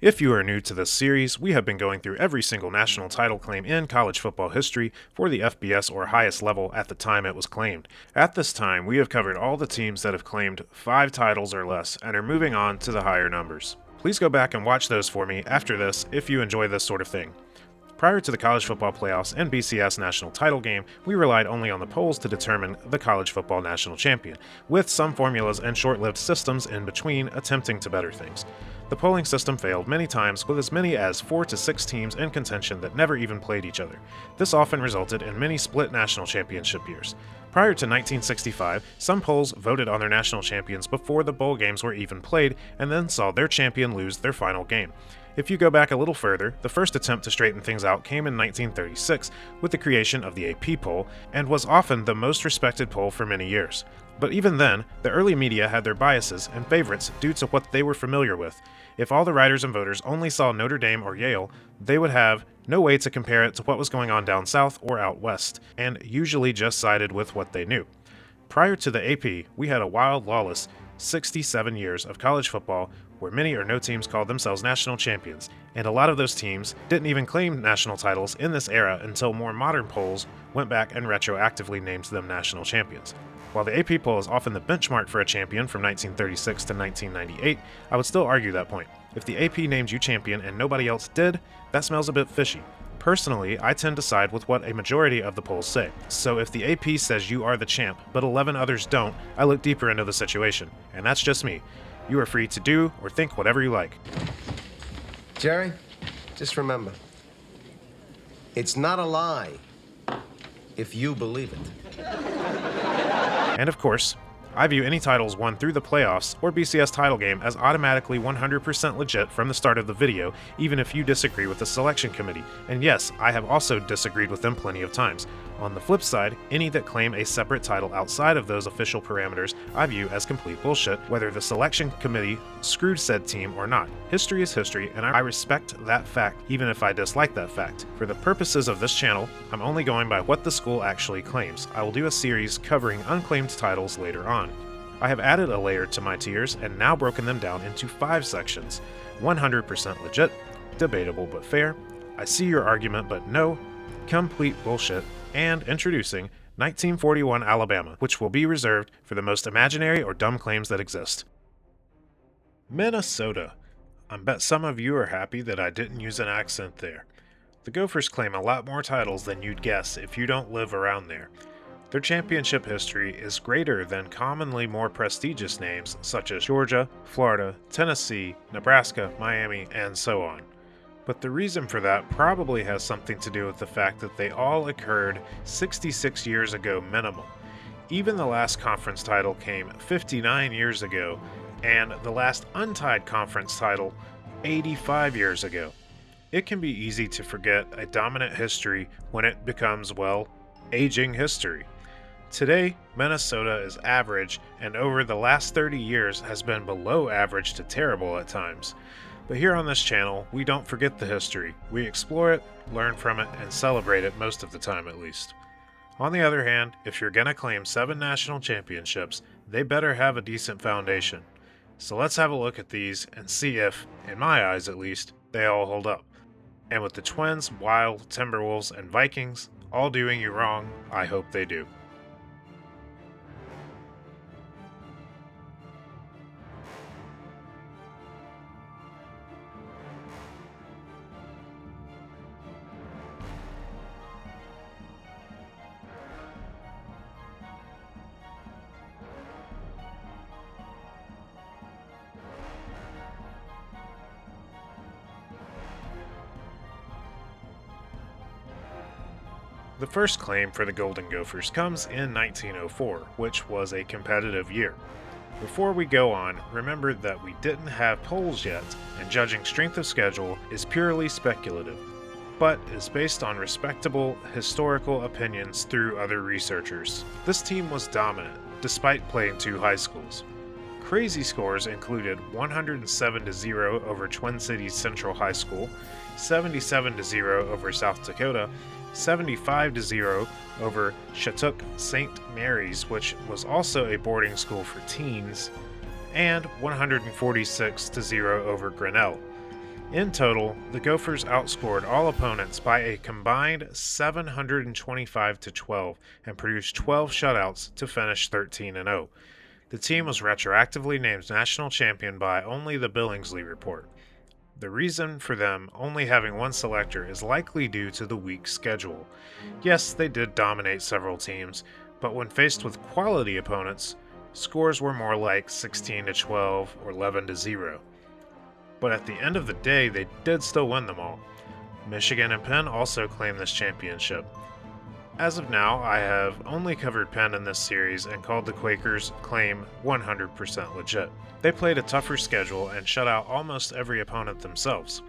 If you are new to this series, we have been going through every single national title claim in college football history for the FBS or highest level at the time it was claimed. At this time, we have covered all the teams that have claimed 5 titles or less and are moving on to the higher numbers. Please go back and watch those for me after this if you enjoy this sort of thing. Prior to the college football playoffs and BCS national title game, we relied only on the polls to determine the college football national champion, with some formulas and short-lived systems in between attempting to better things. The polling system failed many times, with as many as 4 to 6 teams in contention that never even played each other. This often resulted in many split national championship years. Prior to 1965, some polls voted on their national champions before the bowl games were even played, and then saw their champion lose their final game. If you go back a little further, the first attempt to straighten things out came in 1936 with the creation of the AP poll, and was often the most respected poll for many years. But even then, the early media had their biases and favorites due to what they were familiar with. If all the writers and voters only saw Notre Dame or Yale, they would have no way to compare it to what was going on down south or out west, and usually just sided with what they knew. Prior to the AP, we had a wild, lawless 67 years of college football where many or no teams called themselves national champions, and a lot of those teams didn't even claim national titles in this era until more modern polls went back and retroactively named them national champions. While the AP poll is often the benchmark for a champion from 1936 to 1998, I would still argue that point. If the AP named you champion and nobody else did, that smells a bit fishy. Personally, I tend to side with what a majority of the polls say. So if the AP says you are the champ, but 11 others don't, I look deeper into the situation. And that's just me. You are free to do or think whatever you like. Jerry, just remember, it's not a lie if you believe it. And of course, I view any titles won through the playoffs or BCS title game as automatically 100% legit from the start of the video, even if you disagree with the selection committee. And yes, I have also disagreed with them plenty of times. On the flip side, any that claim a separate title outside of those official parameters I view as complete bullshit, whether the selection committee screwed said team or not. History is history, and I respect that fact, even if I dislike that fact. For the purposes of this channel, I'm only going by what the school actually claims. I will do a series covering unclaimed titles later on. I have added a layer to my tiers and now broken them down into 5 sections. 100% legit, debatable but fair, I see your argument but no, complete bullshit, and introducing 1941 Alabama, which will be reserved for the most imaginary or dumb claims that exist. Minnesota. I bet some of you are happy that I didn't use an accent there. The Gophers claim a lot more titles than you'd guess if you don't live around there. Their championship history is greater than commonly more prestigious names such as Georgia, Florida, Tennessee, Nebraska, Miami, and so on. But the reason for that probably has something to do with the fact that they all occurred 66 years ago minimum. Even the last conference title came 59 years ago, and the last untied conference title 85 years ago. It can be easy to forget a dominant history when it becomes, well, aging history. Today, Minnesota is average, and over the last 30 years has been below average to terrible at times. But here on this channel, we don't forget the history. We explore it, learn from it, and celebrate it most of the time at least. On the other hand, if you're gonna claim 7 national championships, they better have a decent foundation. So let's have a look at these and see if, in my eyes at least, they all hold up. And with the Twins, Wild, Timberwolves, and Vikings all doing you wrong, I hope they do. The first claim for the Golden Gophers comes in 1904, which was a competitive year. Before we go on, remember that we didn't have polls yet, and judging strength of schedule is purely speculative, but is based on respectable historical opinions through other researchers. This team was dominant, despite playing 2 high schools. Crazy scores included 107-0 over Twin Cities Central High School, 77-0 over South Dakota, 75-0 over Shattuck St. Mary's, which was also a boarding school for teens, and 146-0 over Grinnell. In total, the Gophers outscored all opponents by a combined 725 to 12 and produced 12 shutouts to finish 13-0. The team was retroactively named national champion by only the Billingsley report. The reason for them only having one selector is likely due to the weak schedule. Yes, they did dominate several teams, but when faced with quality opponents, scores were more like 16 to 12 or 11 to 0. But at the end of the day, they did still win them all. Michigan and Penn also claimed this championship. As of now, I have only covered Penn in this series and called the Quakers' claim 100% legit. They played a tougher schedule and shut out almost every opponent themselves.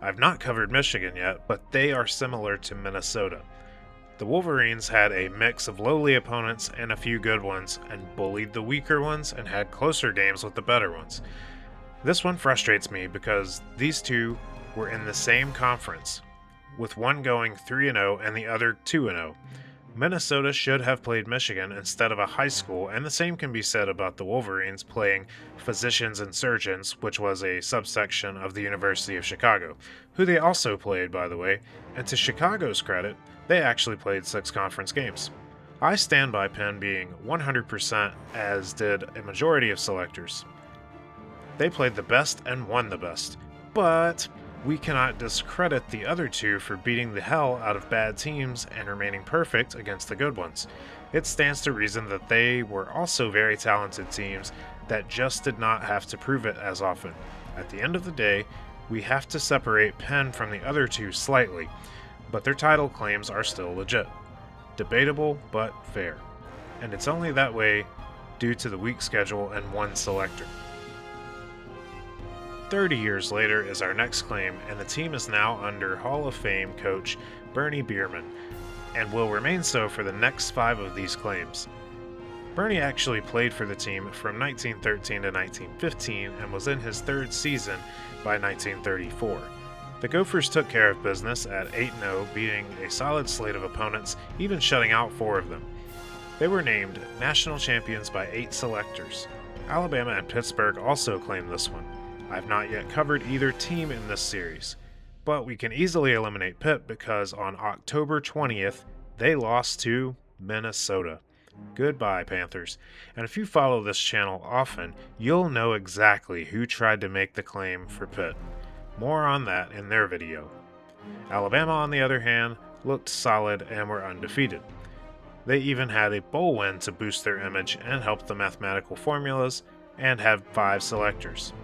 I've not covered Michigan yet, but they are similar to Minnesota. The Wolverines had a mix of lowly opponents and a few good ones, and bullied the weaker ones and had closer games with the better ones. This one frustrates me because these two were in the same conference, with one going 3-0 and the other 2-0. Minnesota should have played Michigan instead of a high school, and the same can be said about the Wolverines playing Physicians and Surgeons, which was a subsection of the University of Chicago, who they also played, by the way, and to Chicago's credit, they actually played 6 conference games. I stand by Penn being 100%, as did a majority of selectors. They played the best and won the best, but we cannot discredit the other two for beating the hell out of bad teams and remaining perfect against the good ones. It stands to reason that they were also very talented teams that just did not have to prove it as often. At the end of the day, we have to separate Penn from the other two slightly, but their title claims are still legit. Debatable, but fair. And it's only that way due to the weak schedule and one selector. 30 years later is our next claim, and the team is now under Hall of Fame coach Bernie Bierman, and will remain so for the next 5 of these claims. Bernie actually played for the team from 1913 to 1915 and was in his 3rd season by 1934. The Gophers took care of business at 8-0, beating a solid slate of opponents, even shutting out 4 of them. They were named national champions by 8 selectors. Alabama and Pittsburgh also claimed this one. I've not yet covered either team in this series, but we can easily eliminate Pitt because on October 20th, they lost to Minnesota. Goodbye, Panthers. And if you follow this channel often, you'll know exactly who tried to make the claim for Pitt. More on that in their video. Alabama, on the other hand, looked solid and were undefeated. They even had a bowl win to boost their image and help the mathematical formulas, and have 5 selectors.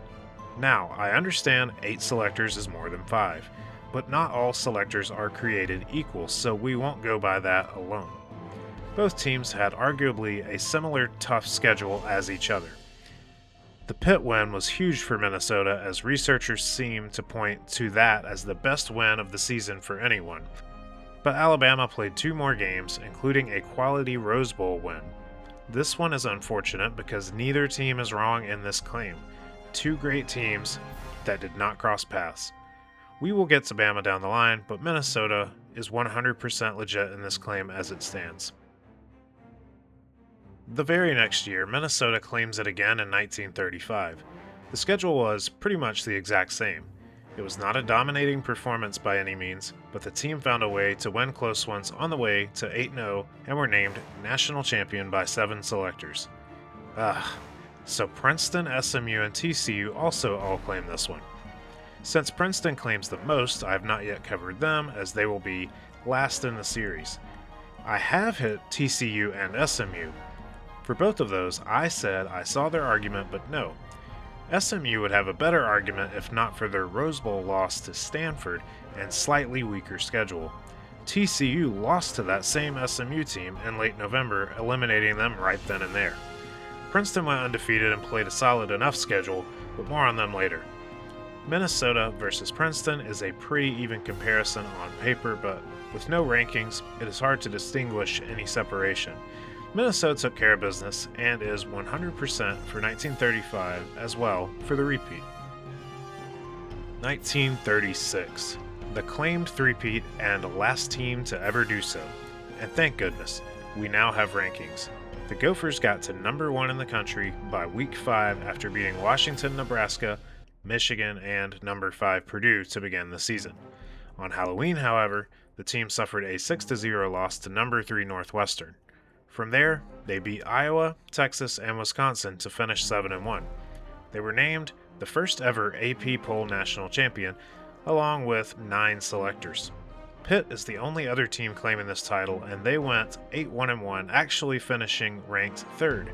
Now, I understand 8 selectors is more than 5, but not all selectors are created equal, so we won't go by that alone. Both teams had arguably a similar tough schedule as each other. The Pitt win was huge for Minnesota, as researchers seem to point to that as the best win of the season for anyone. But Alabama played 2 more games, including a quality Rose Bowl win. This one is unfortunate because neither team is wrong in this claim. 2 great teams that did not cross paths. We will get to Bama down the line, but Minnesota is 100% legit in this claim as it stands. The very next year, Minnesota claims it again in 1935. The schedule was pretty much the exact same. It was not a dominating performance by any means, but the team found a way to win close ones on the way to 8-0 and were named national champion by 7 selectors. So Princeton, SMU, and TCU also all claim this one. Since Princeton claims the most, I have not yet covered them, as they will be last in the series. I have hit TCU and SMU. For both of those, I said I saw their argument, but no. SMU would have a better argument if not for their Rose Bowl loss to Stanford and slightly weaker schedule. TCU lost to that same SMU team in late November, eliminating them right then and there. Princeton went undefeated and played a solid enough schedule, but more on them later. Minnesota versus Princeton is a pretty even comparison on paper, but with no rankings, it is hard to distinguish any separation. Minnesota took care of business and is 100% for 1935 as well for the repeat. 1936, the claimed three-peat and last team to ever do so. And thank goodness, we now have rankings. The Gophers got to number 1 in the country by week 5 after beating Washington, Nebraska, Michigan, and number 5 Purdue to begin the season. On Halloween, however, the team suffered a 6-0 loss to number 3 Northwestern. From there, they beat Iowa, Texas, and Wisconsin to finish 7-1. They were named the first ever AP Poll National Champion, along with 9 selectors. Pitt is the only other team claiming this title, and they went 8-1-1, actually finishing ranked 3rd.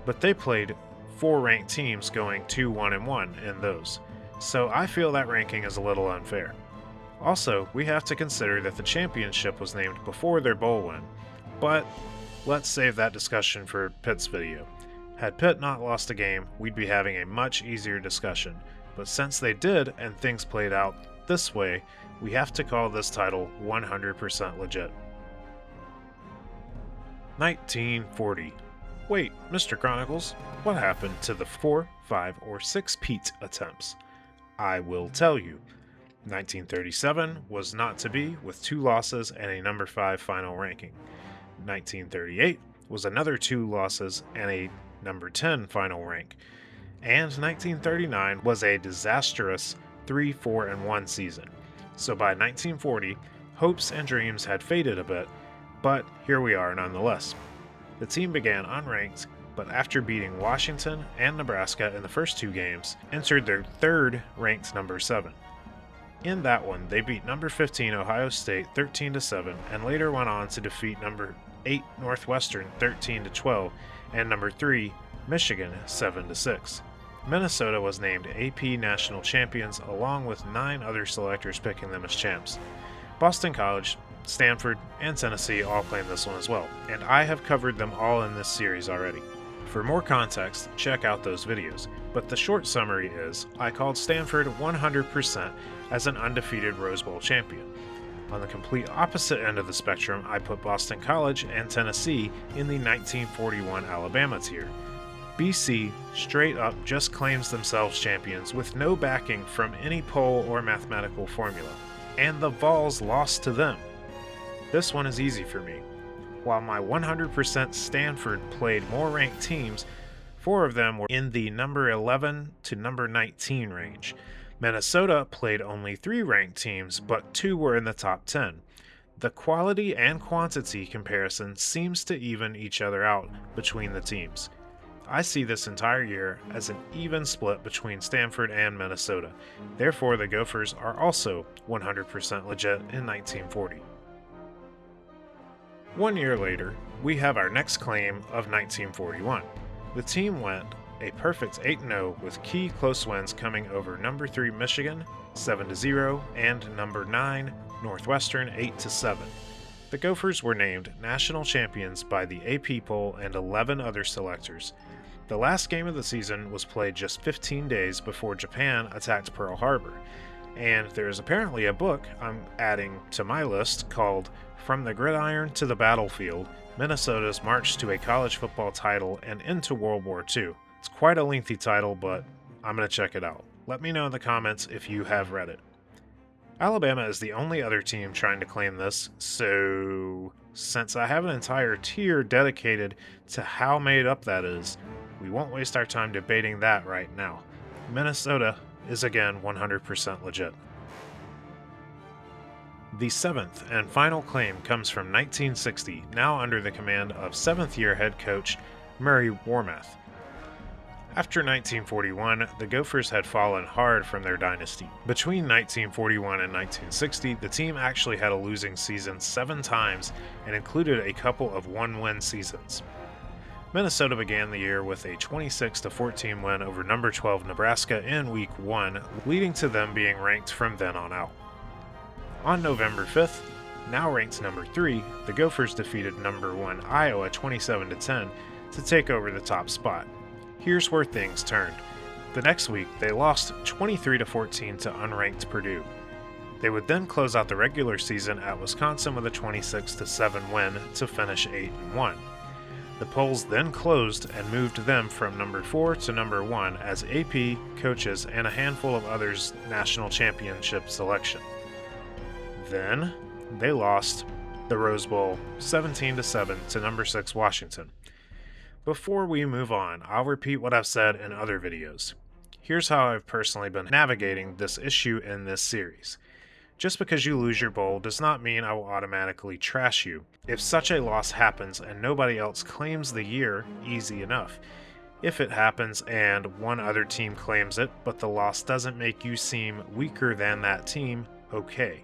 But they played 4 ranked teams going 2-1-1 in those. So I feel that ranking is a little unfair. Also, we have to consider that the championship was named before their bowl win. But let's save that discussion for Pitt's video. Had Pitt not lost a game, we'd be having a much easier discussion. But since they did and things played out this way, we have to call this title 100% legit. 1940. Wait, Mr. Chronicles, what happened to the 4, 5, or 6 Pete attempts? I will tell you. 1937 was not to be, with 2 losses and a number 5 final ranking. 1938 was another 2 losses and a number 10 final rank. And 1939 was a disastrous 3-4-1 season. So by 1940, hopes and dreams had faded a bit, but here we are nonetheless. The team began unranked, but after beating Washington and Nebraska in the first 2 games, entered their 3rd ranked number 7. In that one, they beat number 15 Ohio State 13-7 and later went on to defeat number 8 Northwestern 13-12 and number 3 Michigan 7-6. Minnesota was named AP National Champions along with 9 other selectors picking them as champs. Boston College, Stanford, and Tennessee all claimed this one as well, and I have covered them all in this series already. For more context, check out those videos, but the short summary is, I called Stanford 100% as an undefeated Rose Bowl champion. On the complete opposite end of the spectrum, I put Boston College and Tennessee in the 1941 Alabama tier. BC straight up just claims themselves champions with no backing from any poll or mathematical formula, and the Vols lost to them. This one is easy for me. While my 100% Stanford played more ranked teams, 4 of them were in the number 11 to number 19 range. Minnesota played only 3 ranked teams, but 2 were in the top 10. The quality and quantity comparison seems to even each other out between the teams. I see this entire year as an even split between Stanford and Minnesota. Therefore, the Gophers are also 100% legit in 1940. 1 year later, we have our next claim of 1941. The team went a perfect 8-0 with key close wins coming over number 3 Michigan 7-0 and number 9 Northwestern 8-7. The Gophers were named national champions by the AP poll and 11 other selectors. The last game of the season was played just 15 days before Japan attacked Pearl Harbor, and there is apparently a book I'm adding to my list called From the Gridiron to the Battlefield, Minnesota's March to a College Football Title and into World War II. It's quite a lengthy title, but I'm going to check it out. Let me know in the comments if you have read it. Alabama is the only other team trying to claim this, so since I have an entire tier dedicated to how made up that is, we won't waste our time debating that right now. Minnesota is again 100% legit. The 7th and final claim comes from 1960, now under the command of 7th-year head coach Murray Warmath. After 1941, the Gophers had fallen hard from their dynasty. Between 1941 and 1960, the team actually had a losing season 7 times and included a couple of 1-win seasons. Minnesota began the year with a 26-14 win over number 12 Nebraska in Week 1, leading to them being ranked from then on out. On November 5th, now ranked number 3, the Gophers defeated number 1 Iowa 27-10 to take over the top spot. Here's where things turned. The next week, they lost 23-14 to unranked Purdue. They would then close out the regular season at Wisconsin with a 26-7 win to finish 8-1. The polls then closed and moved them from number 4 to number 1 as AP, coaches, and a handful of others' national championship selection. Then, they lost the Rose Bowl 17-7 to number 6 Washington. Before we move on, I'll repeat what I've said in other videos. Here's how I've personally been navigating this issue in this series. Just because you lose your bowl does not mean I will automatically trash you. If such a loss happens and nobody else claims the year, easy enough. If it happens and one other team claims it, but the loss doesn't make you seem weaker than that team, okay.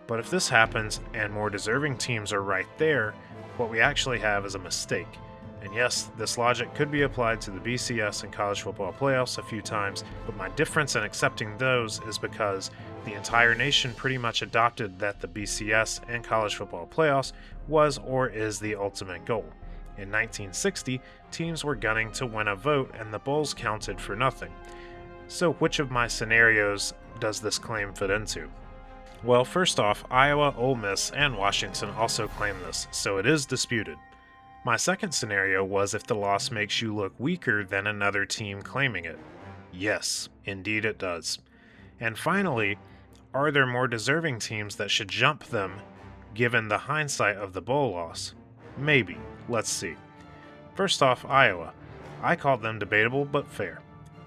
But if this happens and more deserving teams are right there, what we actually have is a mistake. And yes, this logic could be applied to the BCS and college football playoffs a few times, but my difference in accepting those is because the entire nation pretty much adopted that the BCS and college football playoffs was or is the ultimate goal. In 1960, teams were gunning to win a vote and the bowls counted for nothing. So which of my scenarios does this claim fit into? Well, first off, Iowa, Ole Miss, and Washington also claim this, so it is disputed. My second scenario was if the loss makes you look weaker than another team claiming it. Yes, indeed it does. And finally, are there more deserving teams that should jump them given the hindsight of the bowl loss? Maybe. Let's see. First off, Iowa. I called them debatable but fair.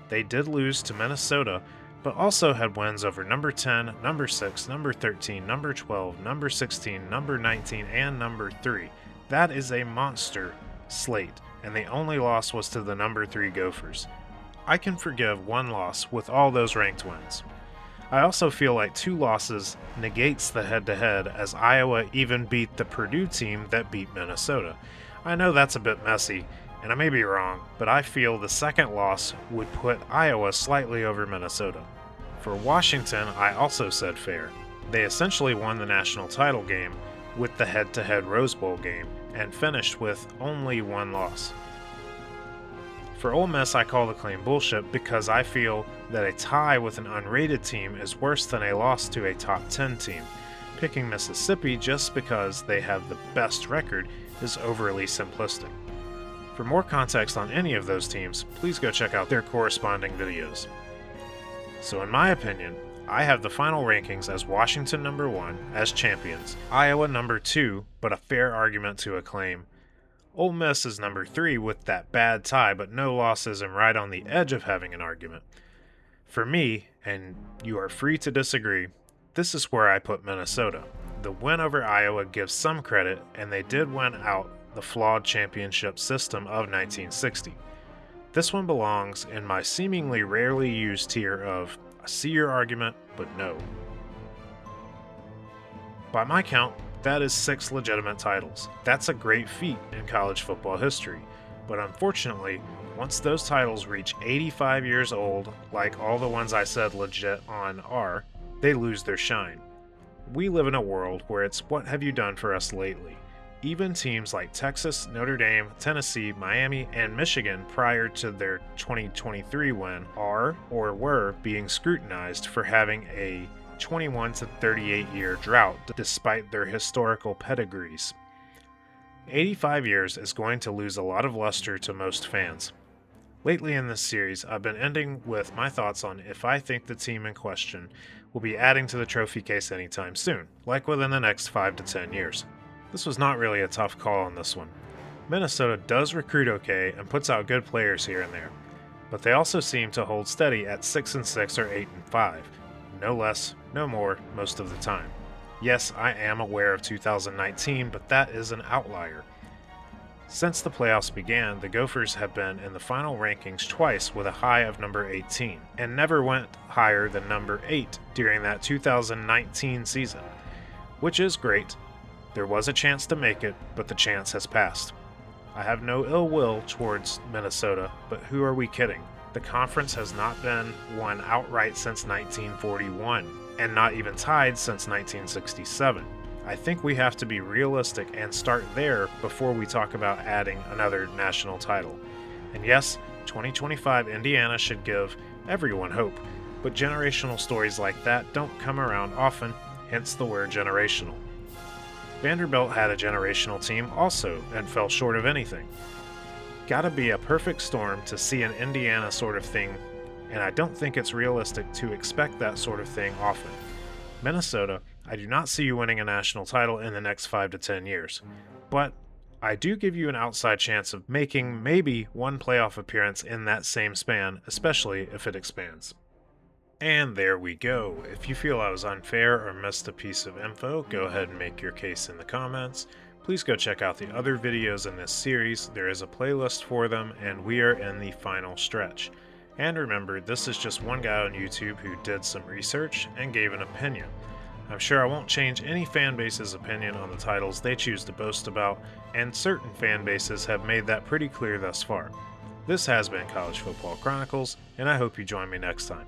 They did lose to Minnesota, but also had wins over number 10, number 6, number 13, number 12, number 16, number 19, and number 3. That is a monster slate, and the only loss was to the number 3 Gophers. I can forgive one loss with all those ranked wins. I also feel like 2 losses negates the head-to-head, as Iowa even beat the Purdue team that beat Minnesota. I know that's a bit messy, and I may be wrong, but I feel the second loss would put Iowa slightly over Minnesota. For Washington, I also said fair. They essentially won the national title game with the head-to-head Rose Bowl game, and finished with only 1 loss. For Ole Miss, I call the claim bullshit because I feel that a tie with an unrated team is worse than a loss to a top 10 team. Picking Mississippi just because they have the best record is overly simplistic. For more context on any of those teams, please go check out their corresponding videos. So in my opinion, I have the final rankings as Washington number 1, as champions, Iowa number 2, but a fair argument to a claim. Ole Miss is number 3 with that bad tie, but no losses and right on the edge of having an argument. For me, and you are free to disagree, this is where I put Minnesota. The win over Iowa gives some credit, and they did win out the flawed championship system of 1960. This one belongs in my seemingly rarely used tier of I see your argument, but no. By my count, that is 6 legitimate titles. That's a great feat in college football history, but unfortunately, once those titles reach 85 years old, like all the ones I said legit on are, they lose their shine. We live in a world where it's what have you done for us lately? Even teams like Texas, Notre Dame, Tennessee, Miami, and Michigan prior to their 2023 win are or were being scrutinized for having a 21 to 38 year drought despite their historical pedigrees. 85 years is going to lose a lot of luster to most fans. Lately in this series, I've been ending with my thoughts on if I think the team in question will be adding to the trophy case anytime soon, like within the next 5 to 10 years. This was not really a tough call on this one. Minnesota does recruit okay and puts out good players here and there, but they also seem to hold steady at 6-6 or 8-5. No less, no more, most of the time. Yes, I am aware of 2019, but that is an outlier. Since the playoffs began, the Gophers have been in the final rankings twice with a high of number 18, and never went higher than number 8 during that 2019 season, which is great. There was a chance to make it, but the chance has passed. I have no ill will towards Minnesota, but who are we kidding? The conference has not been won outright since 1941, and not even tied since 1967. I think we have to be realistic and start there before we talk about adding another national title. And yes, 2025 Indiana should give everyone hope, but generational stories like that don't come around often, hence the word generational. Vanderbilt had a generational team also and fell short of anything. Gotta be a perfect storm to see an Indiana sort of thing, and I don't think it's realistic to expect that sort of thing often. Minnesota, I do not see you winning a national title in the next 5 to 10 years, but I do give you an outside chance of making maybe one playoff appearance in that same span, especially if it expands. And there we go. If you feel I was unfair or missed a piece of info, go ahead and make your case in the comments. Please go check out the other videos in this series. There is a playlist for them, and we are in the final stretch. And remember, this is just one guy on YouTube who did some research and gave an opinion. I'm sure I won't change any fan base's opinion on the titles they choose to boast about, and certain fan bases have made that pretty clear thus far. This has been College Football Chronicles, and I hope you join me next time.